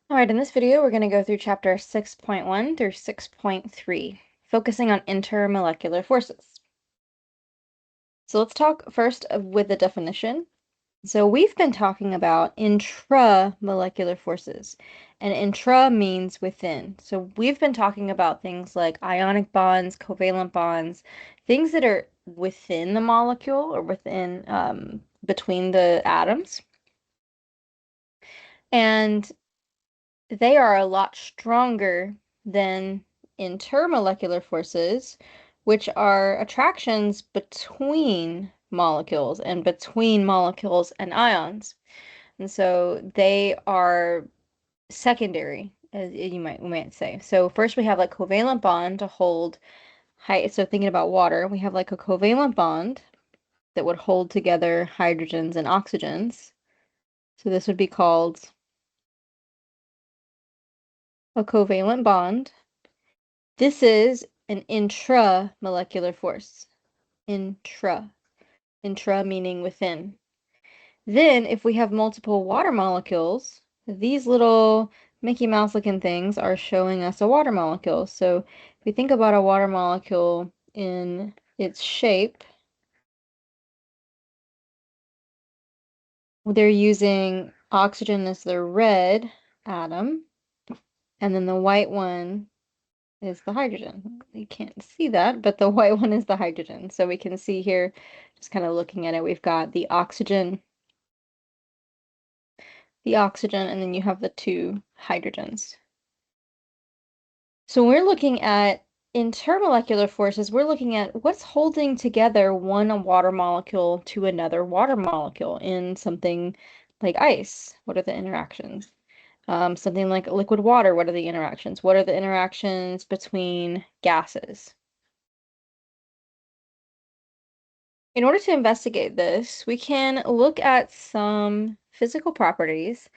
All right, in this video, we're going to go through chapter 6.1 through 6.3, focusing on intermolecular forces. So let's talk first with the definition. So we've been talking about intramolecular forces, and intra means within. So we've been talking about things like ionic bonds, covalent bonds, things that are within the molecule or within between the atoms. And they are a lot stronger than intermolecular forces, which are attractions between molecules and between molecules and ions. And so they are secondary, as we might say. So first we have like covalent bond to hold so thinking about water, we have like a covalent bond that would hold together hydrogens and oxygens. So this would be called a covalent bond. This is an intramolecular force. Intra. Intra meaning within. Then, if we have multiple water molecules, these little Mickey Mouse looking things are showing us a water molecule. So, if we think about a water molecule in its shape, they're using oxygen as the red atom, and then the white one is the hydrogen. You can't see that, but the white one is the hydrogen. So we can see here, just kind of looking at it, we've got the oxygen, and then you have the two hydrogens. So when we're looking at intermolecular forces, we're looking at what's holding together one water molecule to another water molecule in something like ice. What are the interactions? Something like liquid water, what are the interactions? What are the interactions between gases? In order to investigate this, we can look at some physical properties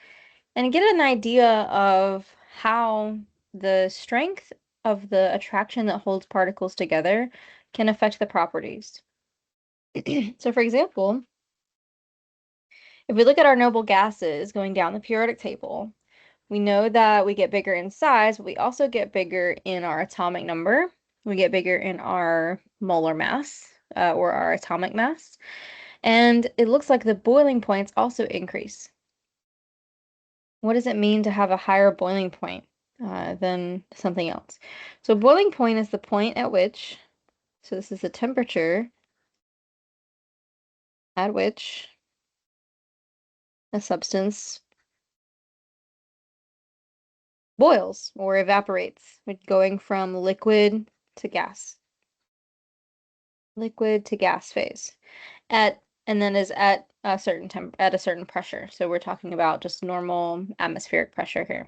and get an idea of how the strength of the attraction that holds particles together can affect the properties. So for example, if we look at our noble gases going down the periodic table, we know that we get bigger in size, but we also get bigger in our atomic number. We get bigger in our molar mass, or our atomic mass. And it looks like the boiling points also increase. What does it mean to have a higher boiling point than something else? So boiling point is the point at which, so this is the temperature at which a substance boils or evaporates, going from liquid to gas. Liquid to gas phase. And then is at a certain pressure. So we're talking about just normal atmospheric pressure here.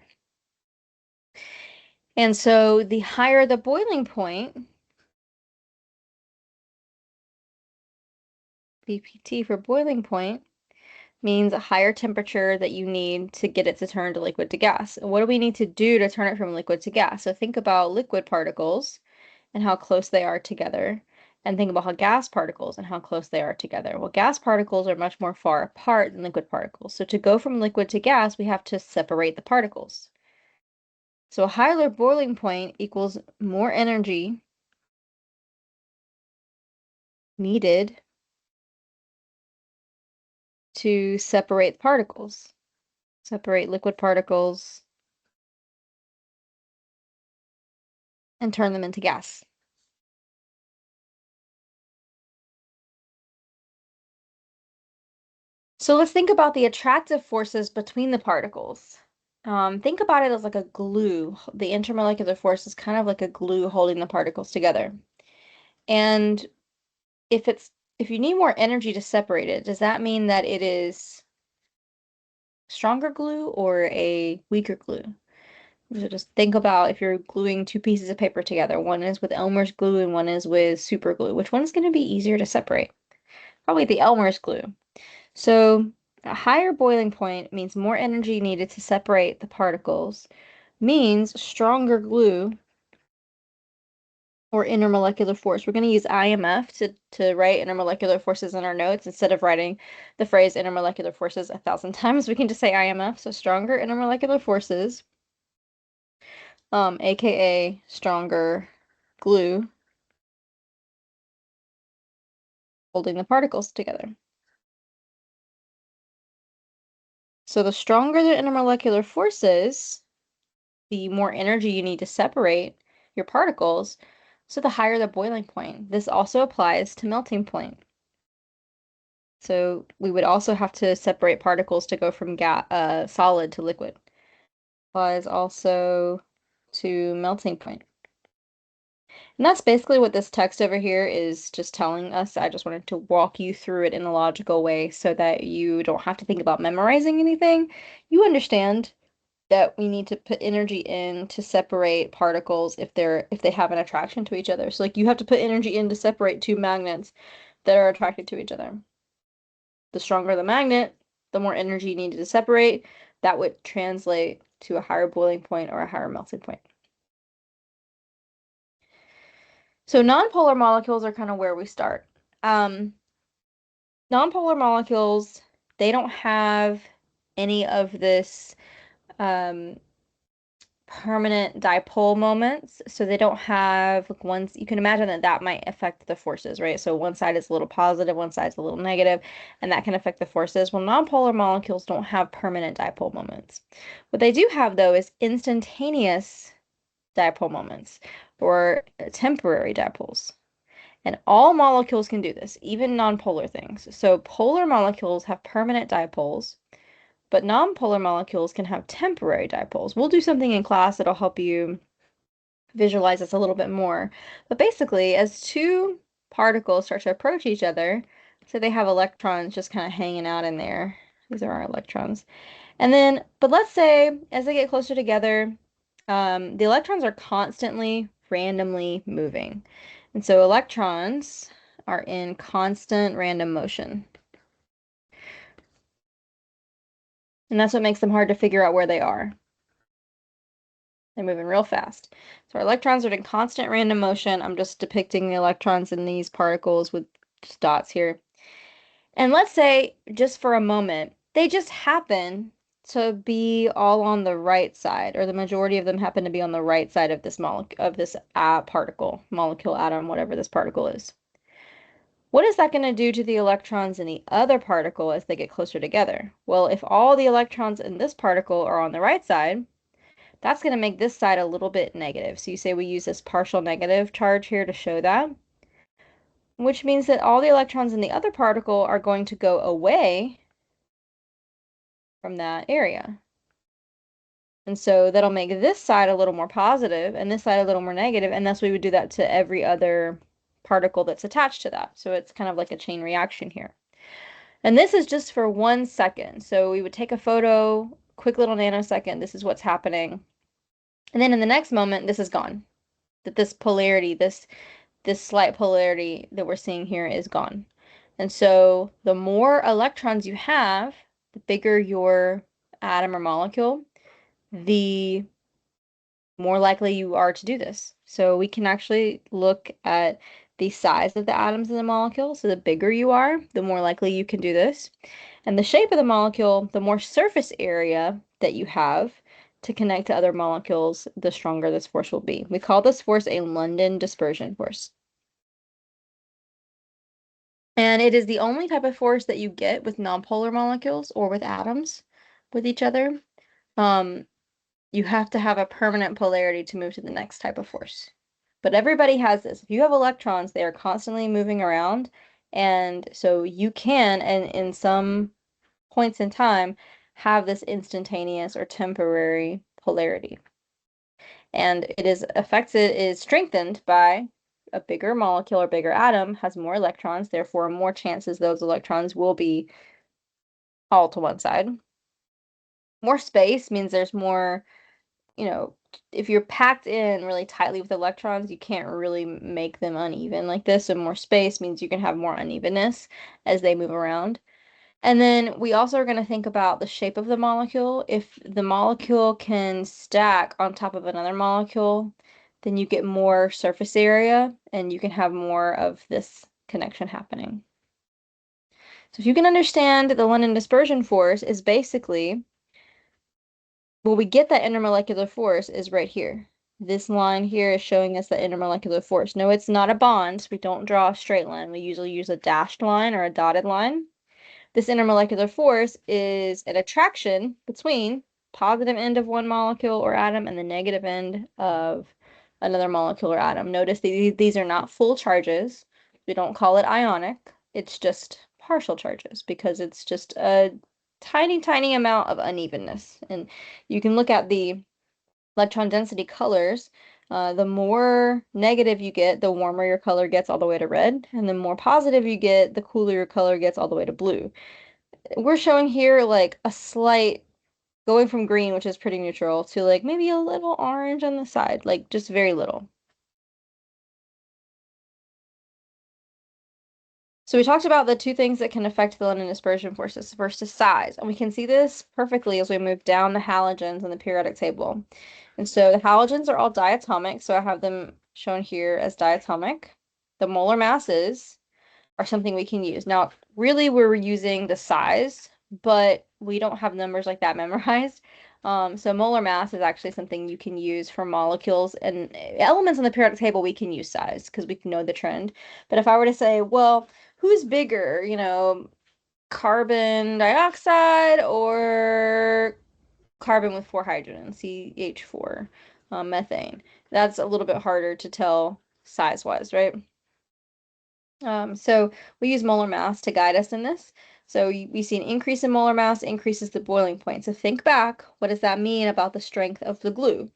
And so the higher the boiling point, BPT for boiling point, means a higher temperature that you need to get it to turn to liquid to gas. And what do we need to do to turn it from liquid to gas? So think about liquid particles and how close they are together, and think about how gas particles and how close they are together. Well, gas particles are much more far apart than liquid particles. So to go from liquid to gas, we have to separate the particles. So a higher boiling point equals more energy needed to separate particles, separate liquid particles, and turn them into gas. So let's think about the attractive forces between the particles. Think about it as like a glue. The intermolecular force is kind of like a glue holding the particles together. And if you need more energy to separate it, does that mean that it is stronger glue or a weaker glue? So just think about if you're gluing two pieces of paper together. One is with Elmer's glue and one is with super glue. Which one is going to be easier to separate? Probably the Elmer's glue. So a higher boiling point means more energy needed to separate the particles, means stronger glue or intermolecular force. We're going to use IMF to write intermolecular forces in our notes. Instead of writing the phrase intermolecular forces 1,000 times, we can just say IMF. So stronger intermolecular forces, aka stronger glue holding the particles together. So the stronger the intermolecular forces, the more energy you need to separate your particles, so the higher the boiling point. This also applies to melting point. So we would also have to separate particles to go from solid to liquid. Applies also to melting point. And that's basically what this text over here is just telling us. I just wanted to walk you through it in a logical way so that you don't have to think about memorizing anything. You understand that we need to put energy in to separate particles if they have an attraction to each other. So like you have to put energy in to separate two magnets that are attracted to each other. The stronger the magnet, the more energy you needed to separate. That would translate to a higher boiling point or a higher melting point. So nonpolar molecules are kind of where we start. Nonpolar molecules, they don't have any of this permanent dipole moments. So they don't have like ones, you can imagine that that might affect the forces, right? So one side is a little positive, one side's a little negative, and that can affect the forces. Well, nonpolar molecules don't have permanent dipole moments. What they do have, though, is instantaneous dipole moments or temporary dipoles. And all molecules can do this, even nonpolar things. So polar molecules have permanent dipoles, but nonpolar molecules can have temporary dipoles. We'll do something in class that'll help you visualize this a little bit more. But basically, as two particles start to approach each other, so they have electrons just kind of hanging out in there. These are our electrons. And then, but let's say as they get closer together, the electrons are constantly randomly moving. And so electrons are in constant random motion. And that's what makes them hard to figure out where they are. They're moving real fast. So our electrons are in constant random motion. I'm just depicting the electrons in these particles with just dots here. And let's say, just for a moment, they just happen to be all on the right side, or the majority of them happen to be on the right side of this particle, molecule, atom, whatever this particle is. What is that going to do to the electrons in the other particle as they get closer together? Well, if all the electrons in this particle are on the right side, that's going to make this side a little bit negative. So you say we use this partial negative charge here to show that, which means that all the electrons in the other particle are going to go away from that area. And so that'll make this side a little more positive and this side a little more negative, and thus we would do that to every other particle that's attached to that. So it's kind of like a chain reaction here. And this is just for 1 second. So we would take a photo, quick little nanosecond, this is what's happening. And then in the next moment, this is gone. That this polarity, this slight polarity that we're seeing here is gone. And so the more electrons you have, the bigger your atom or molecule, the more likely you are to do this. So we can actually look at the size of the atoms in the molecule. So the bigger you are, the more likely you can do this. And the shape of the molecule, the more surface area that you have to connect to other molecules, the stronger this force will be. We call this force a London dispersion force. And it is the only type of force that you get with nonpolar molecules or with atoms with each other. You have to have a permanent polarity to move to the next type of force. But everybody has this. If you have electrons, they are constantly moving around. And so you can, and in some points in time, have this instantaneous or temporary polarity. And it is strengthened by a bigger molecule or bigger atom has more electrons, therefore more chances those electrons will be all to one side. More space means there's more, if you're packed in really tightly with electrons, you can't really make them uneven like this. And more space means you can have more unevenness as they move around. And then we also are going to think about the shape of the molecule. If the molecule can stack on top of another molecule, then you get more surface area and you can have more of this connection happening. So if you can understand the London dispersion force is basically, well, we get that intermolecular force is right here. This line here is showing us the intermolecular force. No, it's not a bond. We don't draw a straight line. We usually use a dashed line or a dotted line. This intermolecular force is an attraction between positive end of one molecule or atom and the negative end of another molecule or atom. Notice these are not full charges. We don't call it ionic. It's just partial charges because it's just a tiny, tiny amount of unevenness. And you can look at the electron density colors. The more negative you get, the warmer your color gets all the way to red. And the more positive you get, the cooler your color gets all the way to blue. We're showing here like a slight going from green, which is pretty neutral, to like maybe a little orange on the side, like just very little. So we talked about the two things that can affect the London dispersion forces. First is size, and we can see this perfectly as we move down the halogens in the periodic table. And so the halogens are all diatomic, so I have them shown here as diatomic. The molar masses are something we can use. Now, really, we're using the size, but we don't have numbers like that memorized. So molar mass is actually something you can use for molecules and elements in the periodic table. We can use size because we can know the trend. But if I were to say, well, who's bigger, carbon dioxide or carbon with 4 hydrogens, CH4, methane? That's a little bit harder to tell size-wise, right? So we use molar mass to guide us in this. So we see an increase in molar mass increases the boiling point. So think back, what does that mean about the strength of the glue?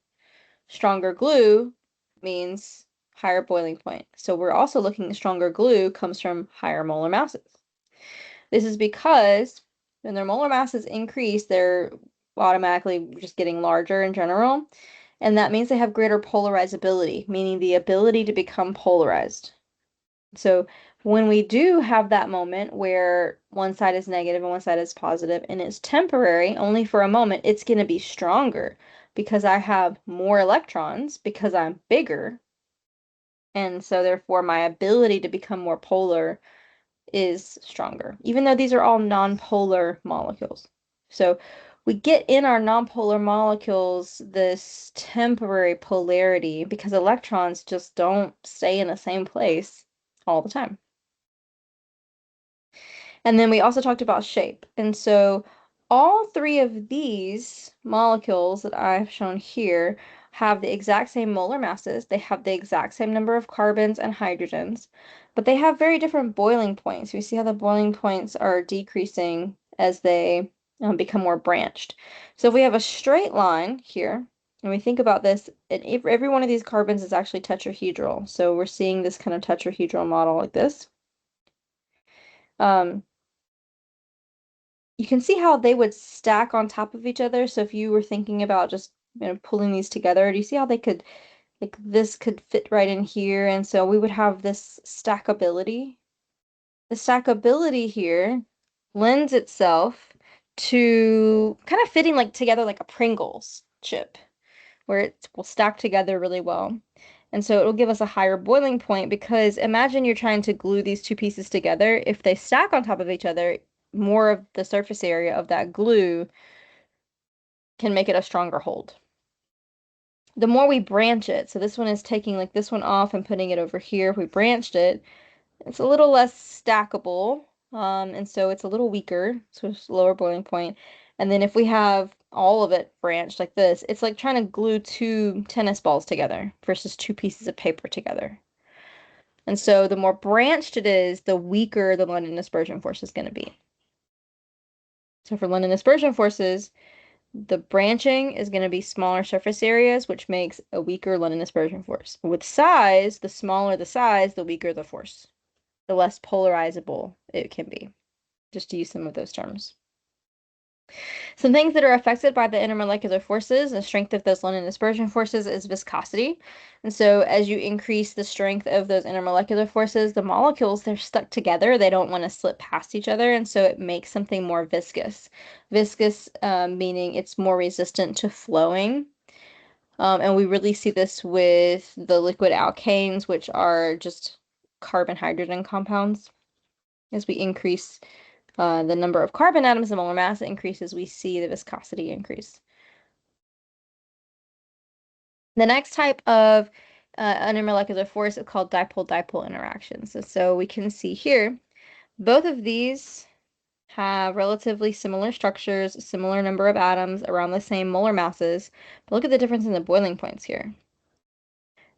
Stronger glue means higher boiling point. So we're also looking at stronger glue comes from higher molar masses. This is because when their molar masses increase, they're automatically just getting larger in general. And that means they have greater polarizability, meaning the ability to become polarized. So when we do have that moment where one side is negative and one side is positive, and it's temporary, only for a moment, it's going to be stronger because I have more electrons because I'm bigger. And so therefore my ability to become more polar is stronger, even though these are all nonpolar molecules. So we get in our nonpolar molecules this temporary polarity because electrons just don't stay in the same place all the time. And then we also talked about shape. And so all three of these molecules that I've shown here have the exact same molar masses. They have the exact same number of carbons and hydrogens, but they have very different boiling points. We see how the boiling points are decreasing as they become more branched. So if we have a straight line here, and we think about this, and every one of these carbons is actually tetrahedral. So we're seeing this kind of tetrahedral model like this. You can see how they would stack on top of each other. So if you were thinking about just pulling these together, do you see how they could, like this could fit right in here? And so we would have this stackability. The stackability here lends itself to kind of fitting like together like a Pringles chip, where it will stack together really well. And so it will give us a higher boiling point because imagine you're trying to glue these two pieces together. If they stack on top of each other, more of the surface area of that glue can make it a stronger hold. The more we branch it, so this one is taking like this one off and putting it over here. If we branched it, it's a little less stackable, and so it's a little weaker, so it's lower boiling point. And then if we have all of it branched like this, it's like trying to glue two tennis balls together versus two pieces of paper together. And so the more branched it is, the weaker the London dispersion force is going to be. So for London dispersion forces, the branching is going to be smaller surface areas, which makes a weaker London dispersion force. With size, the smaller the size, the weaker the force, the less polarizable it can be, just to use some of those terms. Some things that are affected by the intermolecular forces, the strength of those London dispersion forces is viscosity. And so as you increase the strength of those intermolecular forces, the molecules, they're stuck together. They don't want to slip past each other. And so it makes something more viscous. Viscous meaning it's more resistant to flowing. And we really see this with the liquid alkanes, which are just carbon-hydrogen compounds. As we increase the number of carbon atoms and molar mass increases, we see the viscosity increase. The next type of intermolecular force is called dipole-dipole interactions. So we can see here, both of these have relatively similar structures, similar number of atoms, around the same molar masses, but look at the difference in the boiling points here.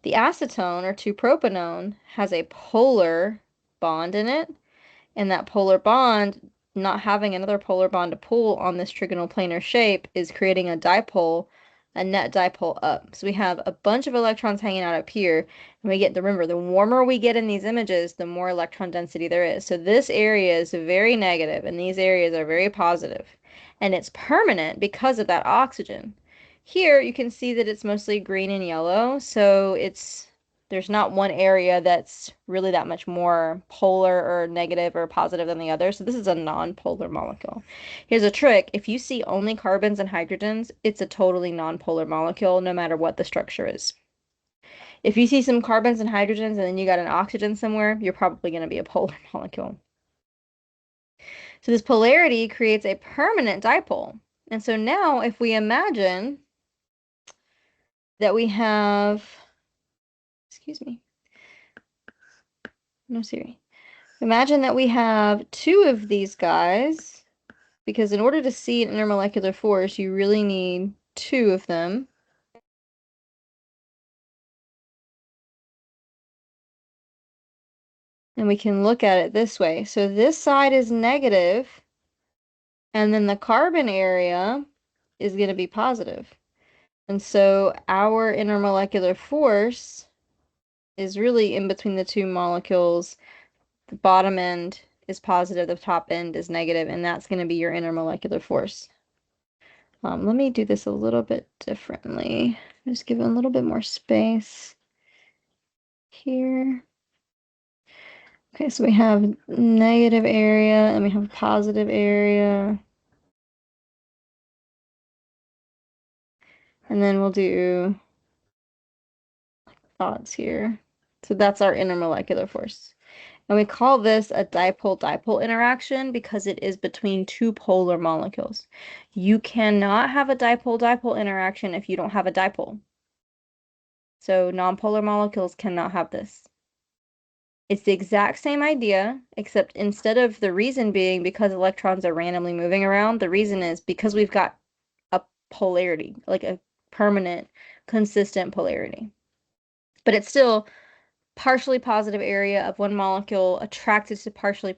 The acetone, or 2-propanone, has a polar bond in it, and that polar bond, not having another polar bond to pull on this trigonal planar shape, is creating a dipole, a net dipole up. So we have a bunch of electrons hanging out up here, and we get, remember, the warmer we get in these images, the more electron density there is. So this area is very negative, and these areas are very positive. And it's permanent because of that oxygen. Here you can see that it's mostly green and yellow, so there's not one area that's really that much more polar or negative or positive than the other. So this is a non-polar molecule. Here's a trick. If you see only carbons and hydrogens, it's a totally non-polar molecule, no matter what the structure is. If you see some carbons and hydrogens and then you got an oxygen somewhere, you're probably going to be a polar molecule. So this polarity creates a permanent dipole. And so now if we imagine that we have, excuse me, no Siri. Imagine that we have two of these guys, because in order to see an intermolecular force, you really need two of them. And we can look at it this way. So this side is negative, and then the carbon area is going to be positive. And so our intermolecular force is really in between the two molecules. The bottom end is positive, the top end is negative, and that's going to be your intermolecular force. Let me do this a little bit differently. Just give it a little bit more space here. Okay, so we have negative area and we have positive area. And then we'll do dots here. So that's our intermolecular force. And we call this a dipole-dipole interaction because it is between two polar molecules. You cannot have a dipole-dipole interaction if you don't have a dipole. So nonpolar molecules cannot have this. It's the exact same idea, except instead of the reason being because electrons are randomly moving around, the reason is because we've got a polarity, like a permanent, consistent polarity. But it's still partially positive area of one molecule attracted to partially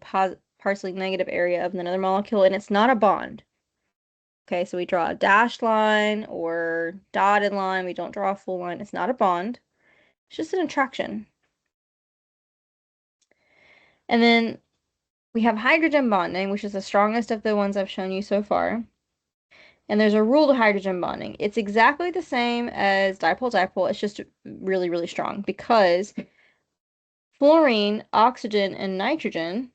negative area of another molecule, and it's not a bond. Okay, so we draw a dashed line or dotted line. We don't draw a full line. It's not a bond. It's just an attraction. And then we have hydrogen bonding, which is the strongest of the ones I've shown you so far. And there's a rule to hydrogen bonding. It's exactly the same as dipole-dipole. It's just really, really strong because fluorine, oxygen, and nitrogen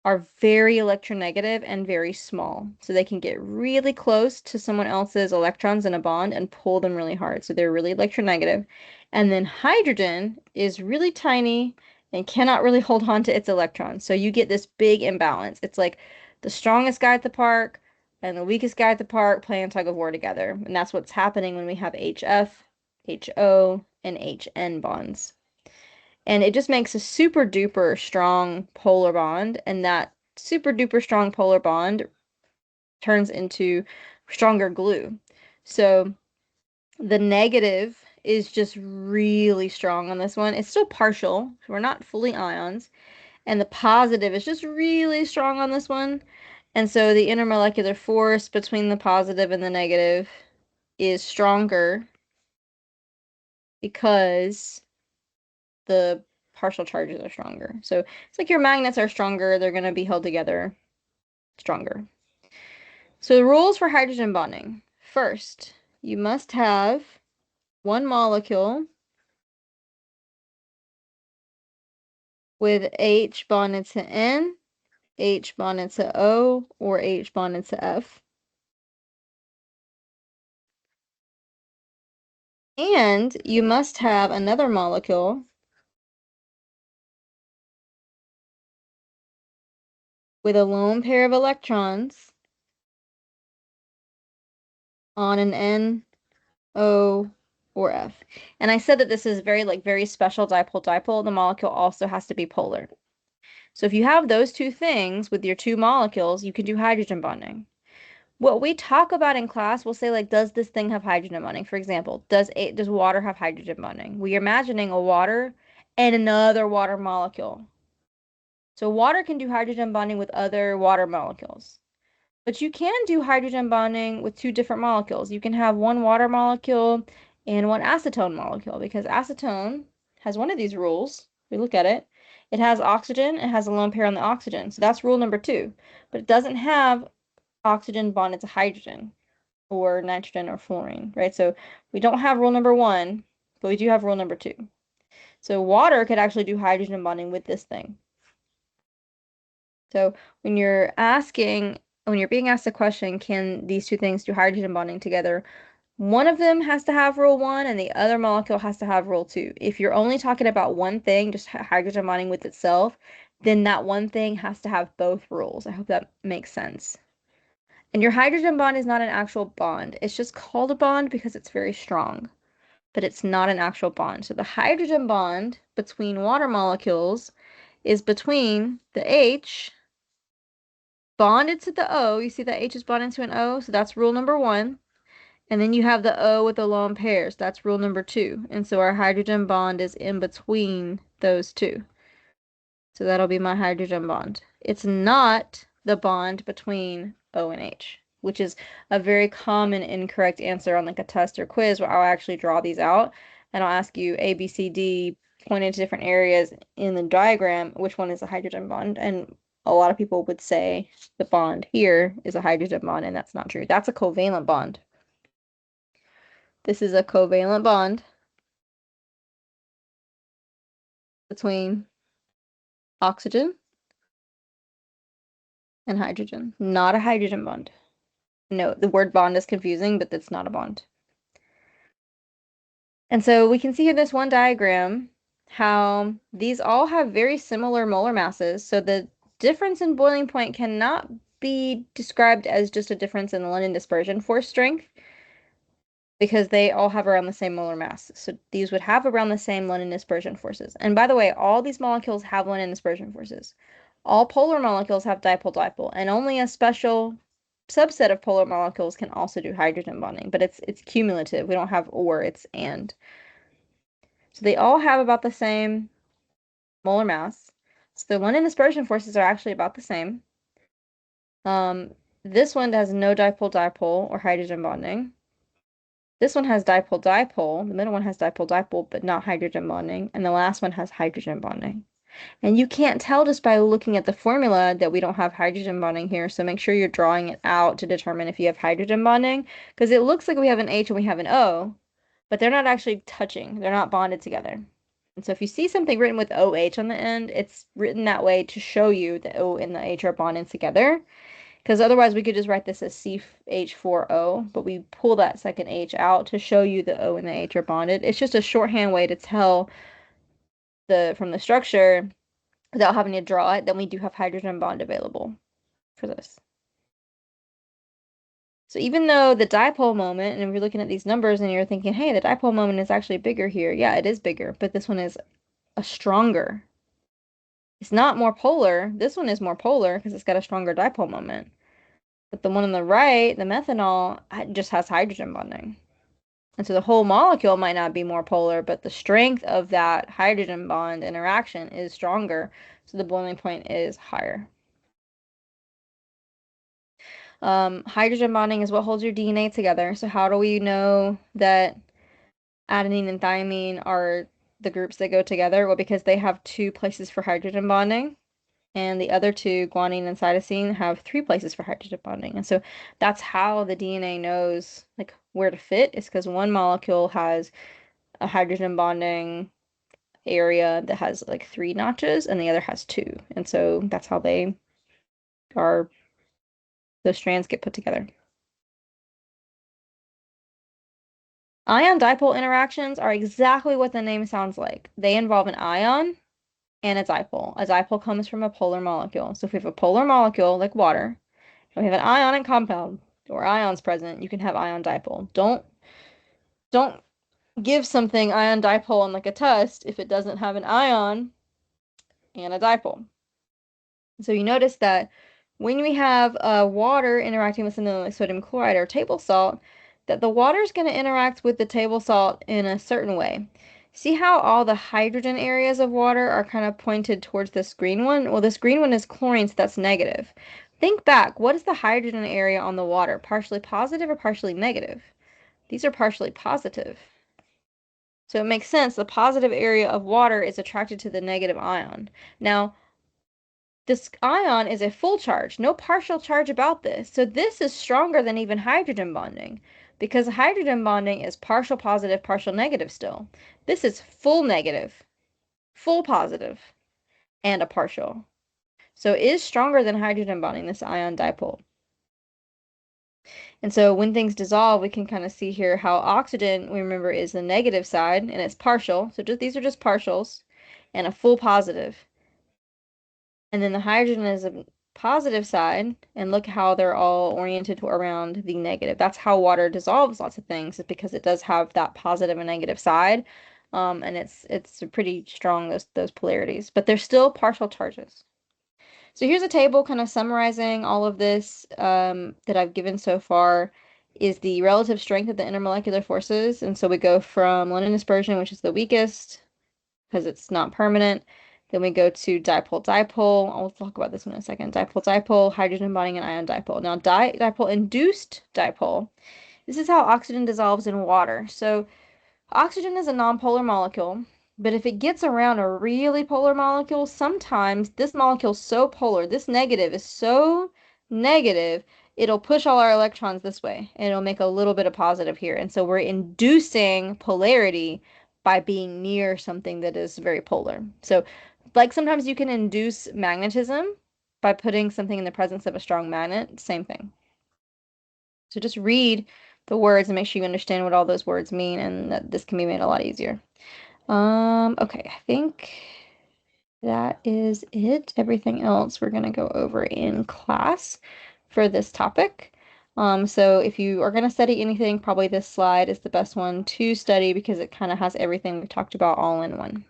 are very electronegative and very small. So they can get really close to someone else's electrons in a bond and pull them really hard. So they're really electronegative. And then hydrogen is really tiny and cannot really hold on to its electrons. So you get this big imbalance. It's like the strongest guy at the park and the weakest guy at the park playing tug of war together. And that's what's happening when we have HF, HO, and HN bonds. And it just makes a super duper strong polar bond, and that super duper strong polar bond turns into stronger glue. So the negative is just really strong on this one. It's still partial, so we're not fully ions. And the positive is just really strong on this one. And so the intermolecular force between the positive and the negative is stronger because the partial charges are stronger. So it's like your magnets are stronger, they're going to be held together stronger. So the rules for hydrogen bonding. First, you must have one molecule with H bonded to N, H bonded to O, or H bonded to F. And you must have another molecule with a lone pair of electrons on an N, O, or F. And I said that this is very special dipole-dipole. The molecule also has to be polar. So if you have those two things with your two molecules, you can do hydrogen bonding. What we talk about in class, we'll say like, does this thing have hydrogen bonding? For example, does water have hydrogen bonding? We're imagining a water and another water molecule. So water can do hydrogen bonding with other water molecules. But you can do hydrogen bonding with two different molecules. You can have one water molecule and one acetone molecule because acetone has one of these rules. We look at it. It has oxygen, it has a lone pair on the oxygen. So that's rule number 2. But it doesn't have oxygen bonded to hydrogen or nitrogen or fluorine, right? So we don't have rule number 1, but we do have rule number 2. So water could actually do hydrogen bonding with this thing. So when you're being asked a question, can these two things do hydrogen bonding together? One of them has to have rule 1 and the other molecule has to have rule 2. If you're only talking about one thing, just hydrogen bonding with itself, then that one thing has to have both rules. I hope that makes sense. And your hydrogen bond is not an actual bond. It's just called a bond because it's very strong, but it's not an actual bond. So the hydrogen bond between water molecules is between the H bonded to the O. You see that H is bonded to an O, so that's rule number 1. And then you have the O with the lone pairs. That's rule number 2. And so our hydrogen bond is in between those two. So that'll be my hydrogen bond. It's not the bond between O and H, which is a very common incorrect answer on like a test or quiz where I'll actually draw these out and I'll ask you A, B, C, D, pointed to different areas in the diagram, which one is a hydrogen bond? And a lot of people would say the bond here is a hydrogen bond, and that's not true. That's a covalent bond. This is a covalent bond between oxygen and hydrogen, not a hydrogen bond. No, the word bond is confusing, but that's not a bond. And so we can see in this one diagram how these all have very similar molar masses. So the difference in boiling point cannot be described as just a difference in the London dispersion force strength because they all have around the same molar mass. So these would have around the same London dispersion forces. And by the way, all these molecules have London dispersion forces. All polar molecules have dipole-dipole, and only a special subset of polar molecules can also do hydrogen bonding, but it's cumulative. We don't have or, it's and. So they all have about the same molar mass. So the London dispersion forces are actually about the same. This one has no dipole-dipole or hydrogen bonding. This one has dipole-dipole. The middle one has dipole-dipole, but not hydrogen bonding. And the last one has hydrogen bonding. And you can't tell just by looking at the formula that we don't have hydrogen bonding here, so make sure you're drawing it out to determine if you have hydrogen bonding, because it looks like we have an H and we have an O, but they're not actually touching. They're not bonded together. And so if you see something written with OH on the end, it's written that way to show you the O and the H are bonded together, because otherwise we could just write this as CH4O, but we pull that second H out to show you the O and the H are bonded. It's just a shorthand way to tell from the structure without having to draw it, then we do have hydrogen bond available for this. So even though the dipole moment, and if you're looking at these numbers and you're thinking, hey, the dipole moment is actually bigger here. Yeah, it is bigger, but this one is a stronger. It's not more polar. This one is more polar because it's got a stronger dipole moment. But the one on the right, the methanol, just has hydrogen bonding. And so the whole molecule might not be more polar, but the strength of that hydrogen bond interaction is stronger. So the boiling point is higher. Hydrogen bonding is what holds your DNA together. So how do we know that adenine and thymine are the groups that go together? Well, because they have 2 places for hydrogen bonding, and the other 2, guanine and cytosine, have 3 places for hydrogen bonding. And so that's how the DNA knows like where to fit, is because one molecule has a hydrogen bonding area that has like 3 notches and the other has 2. And so that's how those strands get put together. Ion-dipole interactions are exactly what the name sounds like. They involve an ion and a dipole. A dipole comes from a polar molecule. So if we have a polar molecule, like water, and we have an ionic compound or ions present, you can have ion-dipole. Don't give something ion-dipole on like a test if it doesn't have an ion and a dipole. So you notice that when we have water interacting with something like sodium chloride or table salt, that the water is going to interact with the table salt in a certain way. See how all the hydrogen areas of water are kind of pointed towards this green one? Well, this green one is chlorine, so that's negative. Think back, what is the hydrogen area on the water? Partially positive or partially negative? These are partially positive. So it makes sense, the positive area of water is attracted to the negative ion. Now, this ion is a full charge, no partial charge about this. So this is stronger than even hydrogen bonding because hydrogen bonding is partial positive, partial negative still. This is full negative, full positive, and a partial. So it is stronger than hydrogen bonding, this ion dipole. And so when things dissolve, we can kind of see here how oxygen, we remember, is the negative side and it's partial. So these are just partials and a full positive. And then the hydrogen is a positive side, and look how they're all oriented around the negative. That's how water dissolves lots of things, is because it does have that positive and negative side. And it's pretty strong, those polarities, but they're still partial charges. So here's a table kind of summarizing all of this that I've given so far is the relative strength of the intermolecular forces. And so we go from London dispersion, which is the weakest, because it's not permanent. Then we go to dipole-dipole. I'll talk about this one in a second. Dipole-dipole, hydrogen bonding, and ion dipole. Now, dipole-induced dipole. This is how oxygen dissolves in water. So oxygen is a nonpolar molecule, but if it gets around a really polar molecule, sometimes this molecule's so polar, this negative is so negative, it'll push all our electrons this way, and it'll make a little bit of positive here. And so we're inducing polarity by being near something that is very polar. So, like sometimes you can induce magnetism by putting something in the presence of a strong magnet, same thing. So just read the words and make sure you understand what all those words mean, and that this can be made a lot easier. Okay, I think that is it. Everything else we're gonna go over in class for this topic. So if you are gonna study anything, probably this slide is the best one to study because it kind of has everything we talked about all in one.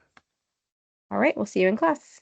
All right, we'll see you in class.